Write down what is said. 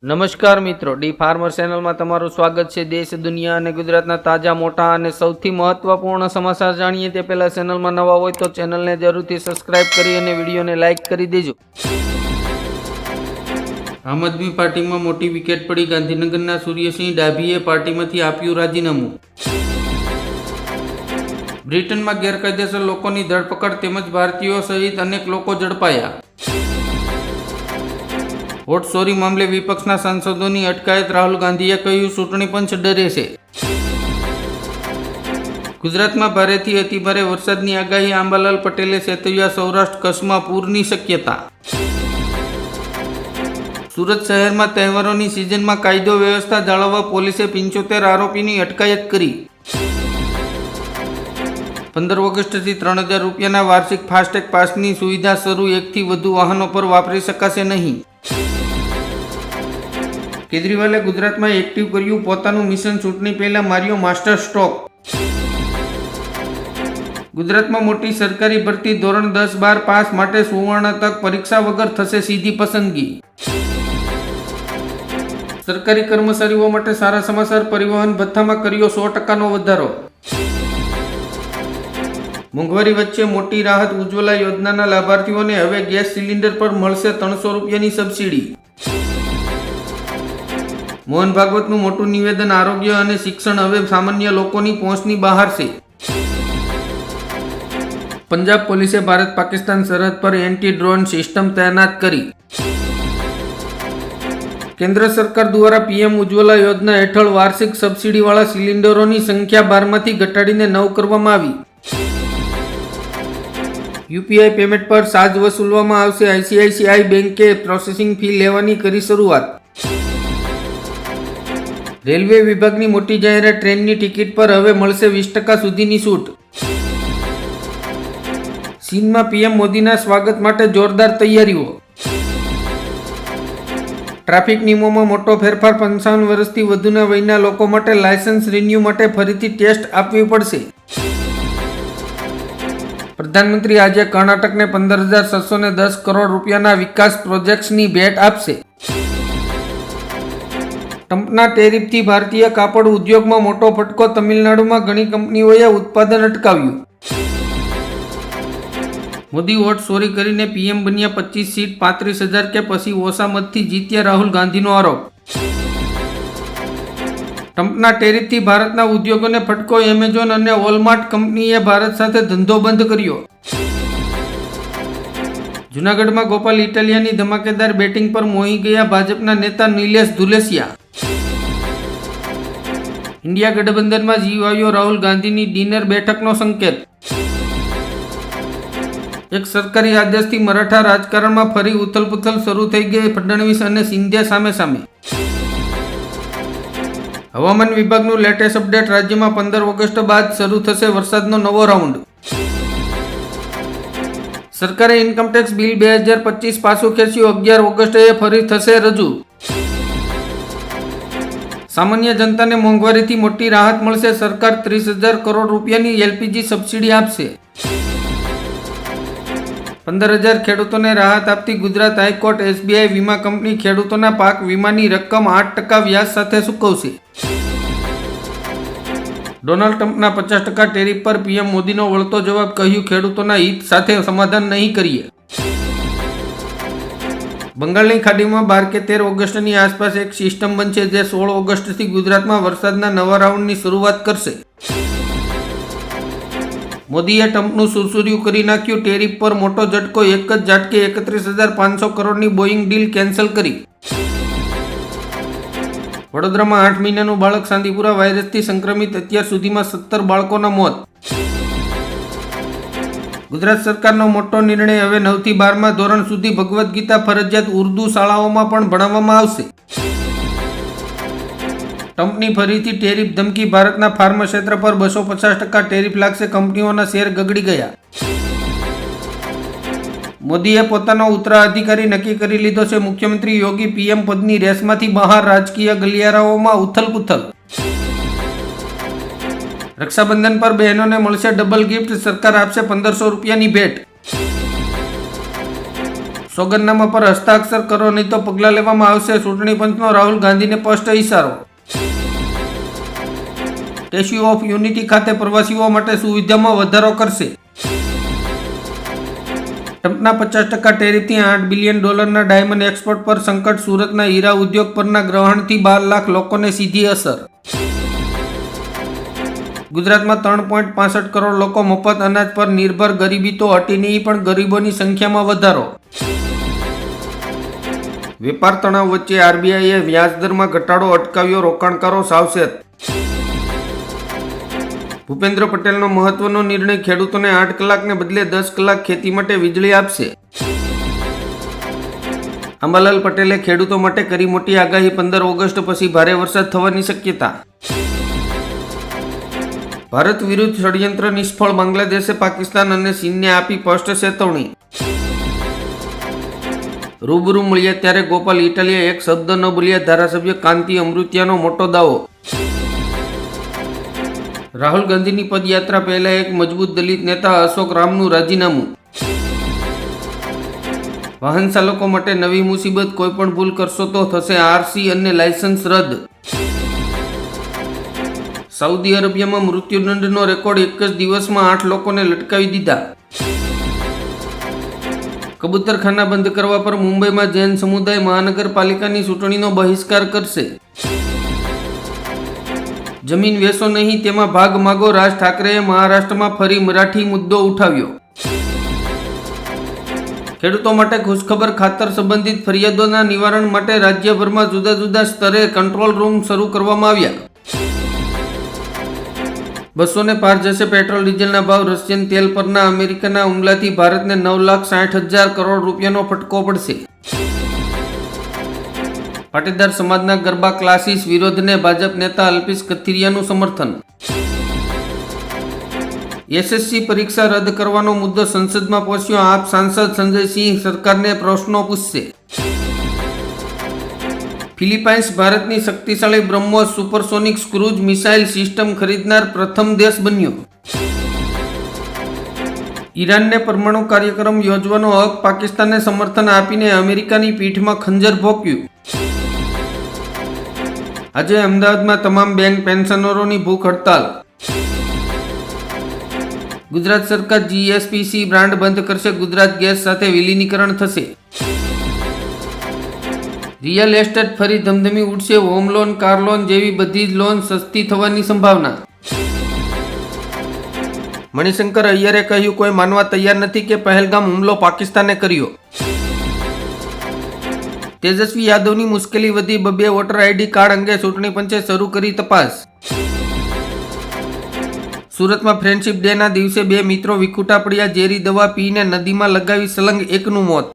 નમસ્કાર મિત્રો, D farmer ચેનલમાં તમારું સ્વાગત છે। દેશ, દુનિયા અને ગુજરાતના તાજા, મોટા અને સૌથી મહત્વપૂર્ણ સમાચાર જાણીએ તે પહેલા ચેનલમાં નવા હોય તો ચેનલને જરૂરથી સબસ્ક્રાઇબ કરી અને વિડીયોને લાઇક કરી દેજો। આમ આદમી પાર્ટીમાં મોટી વિકેટ પડી। ગાંધીનગરના સૂર્યસિંહ ડાભીએ પાર્ટીમાંથી આપ્યું રાજીનામું। બ્રિટનમાં ગેરકાયદેસર લોકોની ધરપકડ તેમજ ભારતીયો સહિત અનેક લોકો ઝડપાયા। વોટ ચોરી મામલે વિપક્ષના સાંસદોની અટકાયત। રાહુલ ગાંધીએ કહ્યું, ચૂંટણી પંચ ડરે છે। ગુજરાતમાં ભારેથી અતિભારે વરસાદની આગાહી। આંબાલાલ પટેલે ચેતવ્યા, સૌરાષ્ટ્ર કચ્છમાં પૂરની શક્યતા। સુરત શહેરમાં તહેવારોની સિઝનમાં કાયદો વ્યવસ્થા જાળવવા પોલીસે 75 આરોપીની અટકાયત કરી। 15 ઓગસ્ટથી 3000 રૂપિયાના વાર્ષિક ફાસ્ટેગ પાસની સુવિધા શરૂ। 1 થી વધુ વાહનો પર વાપરી શકાશે નહીં। કેજરીવાલે ગુજરાતમાં એક્ટિવ કર્યું પોતાનું મિશન। ચૂંટણી પહેલા માર્યો માસ્ટર સ્ટ્રોક। ગુજરાતમાં મોટી સરકારી ભરતી ધોરણ 10-12 પાસ માટે સુવર્ણ તક। પરીક્ષા વગર થશે સીધી પસંદગી। સરકારી કર્મચારીઓ માટે સારા સમાચાર। પરિવહન ભથ્થામાં કર્યો 100% વધારો। મોંઘવારી વચ્ચે મોટી રાહત। ઉજ્જવલા યોજનાના લાભાર્થીઓને હવે ગેસ સિલિન્ડર પર મળશે 300 રૂપિયાની સબસિડી। મોહન ભાગવતનું મોટું નિવેદન। આરોગ્ય અને શિક્ષણ હવે સામાન્ય લોકોની પહોંચની બહાર છે। પંજાબ પોલીસે ભારત પાકિસ્તાન સરહદ પર એન્ટી ડ્રોન સિસ્ટમ તૈનાત કરી। કેન્દ્ર સરકાર દ્વારા પીએમ ઉજ્જવલા યોજના હેઠળ વાર્ષિક સબસિડીવાળા સિલિન્ડરોની સંખ્યા 12માંથી ઘટાડીને 9 કરવામાં આવી। યુપીઆઈ પેમેન્ટ પર ચાર્જ વસૂલવામાં આવશે। આઈસીઆઈસીઆઈ બેંકે પ્રોસેસિંગ ફી લેવાની કરી શરૂઆત। રેલવે વિભાગની મોટી જાહેરાત। ટ્રેનની ટિકિટ પર હવે મળશે 20% સુધીની છૂટ। ચીનમાં પીએમ મોદીના સ્વાગત માટે જોરદાર તૈયારીઓ। ટ્રાફિક નિયમોમાં મોટો ફેરફાર। 55 વર્ષથી વધુના વયના લોકો માટે લાયસન્સ રિન્યુ માટે ફરીથી ટેસ્ટ આપવી પડશે। પ્રધાનમંત્રી આજે કર્ણાટકને 15,710 કરોડ રૂપિયાના વિકાસ પ્રોજેક્ટ્સની ભેટ આપશે। ટ્રમ્પના ટેરિફથી ભારતીય કાપડ ઉદ્યોગમાં મોટો ફટકો। તમિલનાડુમાં ઘણી કંપનીઓએ ઉત્પાદન અટકાવ્યું। મોદી વોટ ચોરી કરીને પીએમ બન્યા। 25 સીટ 35,000 કે પછી ઓછા મતથી જીત્યા। રાહુલ ગાંધીનો આરોપ। ટ્રમ્પના ટેરિફથી ભારતના ઉદ્યોગોને ફટકો। એમેઝોન અને વોલમાર્ટ કંપનીએ ભારત સાથે ધંધો બંધ કર્યો। જૂનાગઢમાં ગોપાલ ઇટાલિયાની ધમાકેદાર બેટિંગ પર મોહી ગયા ભાજપના નેતા નિલેશ ધુલેસિયા। ઇન્ડિયા ગઠબંધનમાં જીવાયો રાહુલ ગાંધીની ડિનર બેઠકનો સંકેત। એક સરકારી આદેશથી મરાઠા રાજકારણમાં ફરી ઉથલપુથલ શરૂ થઈ ગઈ। ફડણવીસ અને શિંદે સામે સામે। હવામાન વિભાગનું લેટેસ્ટ અપડેટ। રાજ્યમાં 15 ઓગસ્ટ બાદ શરૂ થશે વરસાદનો નવો રાઉન્ડ। સરકારે ઇન્કમટેક્સ બિલ 2025 પાછું ખેંચ્યું। 11 ઓગસ્ટે ફરી થશે રજૂ। સામાન્ય જનતાને મોંઘવારીથી મોટી રાહત મળશે। સરકાર 30,000 કરોડ રૂપિયાની એલપીજી સબસિડી આપશે। 15,000 ખેડૂતોને રાહત આપતી ગુજરાત હાઈકોર્ટ। એસબીઆઈ વીમા કંપની ખેડૂતોના પાક વીમાની રકમ 8% વ્યાજ સાથે ચૂકવશે। ડોનાલ્ડ ટ્રમ્પના 50% ટેરિફ પર પીએમ મોદીનો વળતો જવાબ। કહ્યું, ખેડૂતોના હિત સાથે સમાધાન નહીં કરીએ। બંગાળની ખાડીમાં 12 કે 13 ઓગસ્ટની આસપાસ એક સિસ્ટમ બનશે જે 16 ઓગસ્ટથી ગુજરાતમાં વરસાદના નવા રાઉન્ડની શરૂઆત કરશે। મોદીએ ટ્રમ્પનું સુરસુર્યું કરી નાખ્યું। ટેરિફ પર મોટો ઝટકો। એક જ ઝાટકે 31,500 કરોડની બોઈંગ ડીલ કેન્સલ કરી। વડોદરામાં 8 મહિનાનું બાળક ચાંદીપુરા વાયરસથી સંક્રમિત। અત્યાર સુધીમાં 17 બાળકોના મોત। ગુજરાત સરકારનો મોટો નિર્ણય। હવે 9 થી 12મા ધોરણ સુધી ભગવદ્ ગીતા ફરજિયાત ઉર્દૂ શાળાઓમાં પણ ભણાવવામાં આવશે। ટ્રમ્પની ફરીથી ટેરિફ ધમકી। ભારતના ફાર્મા ક્ષેત્ર પર 250% ટેરિફ લાગશે। કંપનીઓના શેર ગગડી ગયા। મોદીએ પોતાનો ઉત્તરાધિકારી નક્કી કરી લીધો છે। મુખ્યમંત્રી યોગી પીએમ પદની રેસમાંથી બહાર। રાજકીય ગલિયારાઓમાં ઉથલપુથલ। રક્ષાબંધન પર બહેનોને મળશે ડબલ ગિફ્ટ। સરકાર આપશે 1,500 રૂપિયાની ભેટ। સોગંદનામા પર હસ્તાક્ષર કરો નહીં તો પગલાં લેવામાં આવશે. ચૂંટણી પંચનો રાહુલ ગાંધીને સ્પષ્ટ ઇશારો. સ્ટેચ્યુ ઓફ યુનિટી ખાતે પ્રવાસીઓ માટે સુવિધામાં વધારો કરશે. ટ્રમ્પના 50% ટેરિફથી $8 બિલિયન ડાયમંડ એક્સપોર્ટ પર સંકટ. સુરતના હીરા ઉદ્યોગ પરના ગ્રહણથી 12 લાખ લોકોને સીધી અસર. ગુજરાતમાં 3.65 કરોડ લોકો મફત અનાજ પર નિર્ભર. ગરીબી તો હટી નહીં, પણ ગરીબોની સંખ્યામાં વધારો. વેપાર તણાવ વચ્ચે આરબીઆઈએ વ્યાજદરમાં ઘટાડો અટકાવ્યો. રોકાણકારો સાવચેત. ભૂપેન્દ્ર પટેલનો મહત્વનો નિર્ણય. ખેડૂતોને 8 કલાકને બદલે 10 કલાક ખેતી માટે વીજળી આપશે. અંબાલાલ પટેલે ખેડૂતો માટે કરી મોટી આગાહી. 15 ઓગસ્ટ પછી ભારે વરસાદ થવાની શક્યતા. ભારત વિરુદ્ધ ષડયંત્ર નિષ્ફળ. બાંગ્લાદેશે પાકિસ્તાન અને ચીનને આપી સ્પષ્ટ ચેતવણી. રૂબરૂ મળ્યા ત્યારે ગોપાલ ઇટાલિયા એક શબ્દ ન બોલ્યા. ધારાસભ્ય કાંતિ અમૃતિયાનો મોટો દાવો. રાહુલ ગાંધીની પદયાત્રા પહેલા એક મજબૂત દલિત નેતા અશોક રામનું રાજીનામું. વાહન ચાલકો માટે નવી મુસીબત. કોઈ પણ ભૂલ કરશો તો થશે આરસી અને લાયસન્સ રદ. સાઉદી અરેબિયામાં મૃત્યુદંડનો રેકોર્ડ. એક જ દિવસમાં 8 લોકોને લટકાવી દીધા. કબૂતરખાના બંધ કરવા પર મુંબઈમાં જૈન સમુદાય મહાનગરપાલિકાની ચૂંટણીનો બહિષ્કાર કરશે. જમીન વેચો નહીં, તેમાં ભાગ માગો. રાજ ઠાકરેએ મહારાષ્ટ્રમાં ફરી મરાઠી મુદ્દો ઉઠાવ્યો. ખેડૂતો માટે ખુશખબર. ખાતર સંબંધિત ફરિયાદોના નિવારણ માટે રાજ્યભરમાં જુદા જુદા સ્તરે કંટ્રોલ રૂમ શરૂ કરવામાં આવ્યા. 200 ને પાર જશે પેટ્રોલ ડીઝલના ભાવ. રશિયન તેલ પરના અમેરિકાના હુમલાથી ભારતને 9,60,000 કરોડ રૂપિયાનો ફટકો પડશે. પાટીદાર સમાજના ગરબા ક્લાસીસ વિરોધને ભાજપ નેતા અલ્પેશ કથિરિયાનું સમર્થન. એસએસસી પરીક્ષા રદ કરવાનો મુદ્દો સંસદમાં પહોંચ્યો. આપ સાંસદ સંજયસિંહ સરકારને પ્રશ્નો પૂછશે. ફિલિપાઇન્સ ભારતની શક્તિશાળી BrahMos supersonic cruise missile system ખરીદનાર પ્રથમ દેશ બન્યો. ઈરાનને પરમાણુ કાર્યક્રમ યોજવાનો હક. પાકિસ્તાનને સમર્થન આપીને અમેરિકાની પીઠમાં ખંજર ભોંક્યું. આજે અમદાવાદમાં તમામ બેંક પેન્શનરોની ભૂખ હડતાલ. ગુજરાત સરકાર જીએસપીસી બ્રાન્ડ બંધ કરશે. ગુજરાત ગેસ સાથે વિલીનીકરણ થશે. રિયલ એસ્ટેટ ફરી ધમધમી ઉઠશે. હોમ લોન, કાર લોન જેવી બધી જ લોન સસ્તી થવાની સંભાવના. મણિશંકર અય્યરે કહ્યું, કોઈ માનવા તૈયાર નથી કે પહેલગામ હુમલો પાકિસ્તાને કર્યો. તેજસ્વી યાદવની મુશ્કેલી વધી. 2 વોટર આઈડી કાર્ડ અંગે ચૂંટણી પંચે શરૂ કરી તપાસ. સુરતમાં ફ્રેન્ડશિપ ડેના દિવસે 2 મિત્રો વિખૂટા પડ્યા. ઝેરી દવા પીને નદીમાં લગાવી સલંગ. 1નું મોત.